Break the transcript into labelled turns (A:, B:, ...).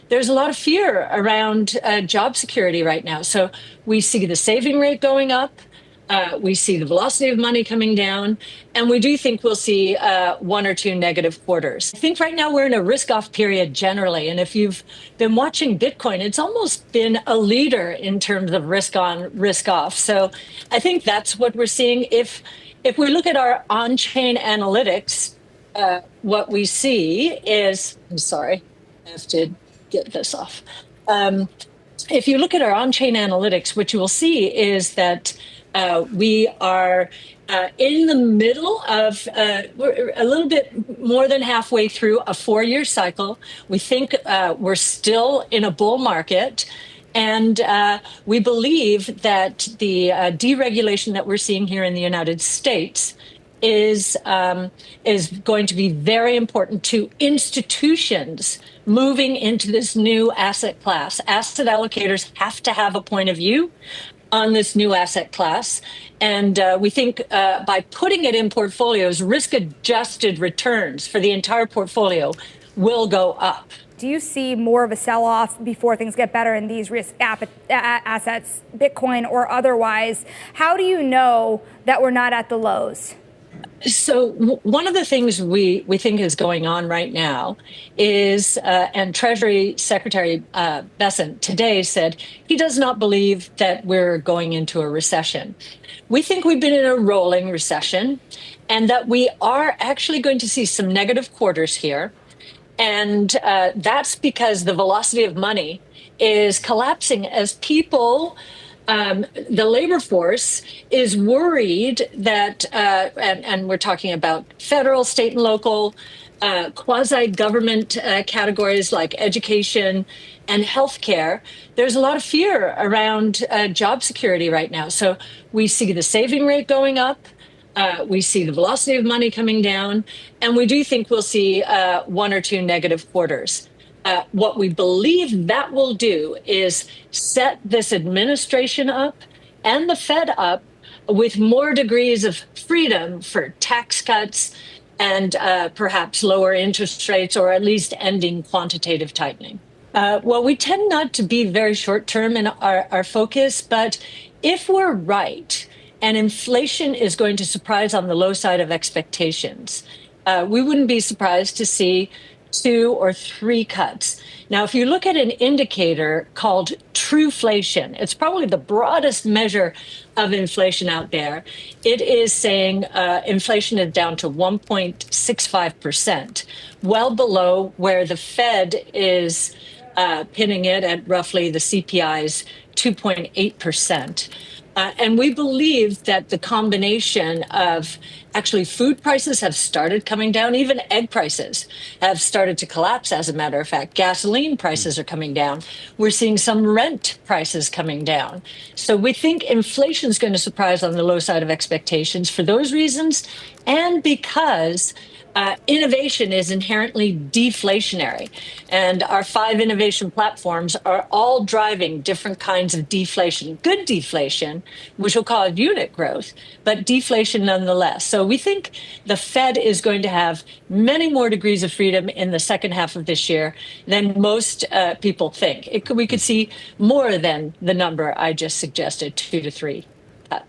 A: there's a lot of fear around job security right now. So we see the saving rate going up. We see the velocity of money coming down, and we do think we'll see one or two negative quarters. I think right now we're in a risk-off period generally, and if you've been watching Bitcoin, it's almost been a leader in terms of risk on, risk off. So I think that's what we're seeing. If we look at our on-chain analytics, what we see is, I'm sorry, I have to get this off. If you look at our on-chain analytics, what you will see is that we are in the middle of, we're a little bit more than halfway through a 4-year cycle. We think we're still in a bull market. And we believe that the deregulation that we're seeing here in the United States is going to be very important to institutions moving into this new asset class. Asset allocators have to have a point of view on this new asset class. And we think by putting it in portfolios, risk-adjusted returns for the entire portfolio will go up.
B: Do you see more of a sell-off before things get better in these risk assets, Bitcoin or otherwise? How do you know that we're not at the lows?
A: So one of the things we think is going on right now is, and Treasury Secretary Bessent today said he does not believe that we're going into a recession. We think we've been in a rolling recession and that we are actually going to see some negative quarters here. And that's because the velocity of money is collapsing as people, the labor force is worried that, and we're talking about federal, state, and local, quasi-government categories like education and healthcare. There's a lot of fear around job security right now. So we see the saving rate going up. We see the velocity of money coming down, and we do think we'll see one or two negative quarters. What we believe that will do is set this administration up and the Fed up with more degrees of freedom for tax cuts and perhaps lower interest rates, or at least ending quantitative tightening. Well, we tend not to be very short-term in our focus, but if we're right, and inflation is going to surprise on the low side of expectations, we wouldn't be surprised to see 2 or 3 cuts. Now, if you look at an indicator called Trueflation, it's probably the broadest measure of inflation out there. It is saying inflation is down to 1.65%, well below where the Fed is pinning it at roughly the CPI's 2.8%. And we believe that the combination of actually food prices have started coming down. Even egg prices have started to collapse, as a matter of fact. Gasoline prices are coming down. We're seeing some rent prices coming down. So we think inflation is going to surprise on the low side of expectations for those reasons, and because innovation is inherently deflationary. And our 5 innovation platforms are all driving different kinds of deflation, good deflation, which will cause unit growth, but deflation nonetheless. So we think the Fed is going to have many more degrees of freedom in the second half of this year than most people think. We could see more than the number I just suggested, 2 to 3.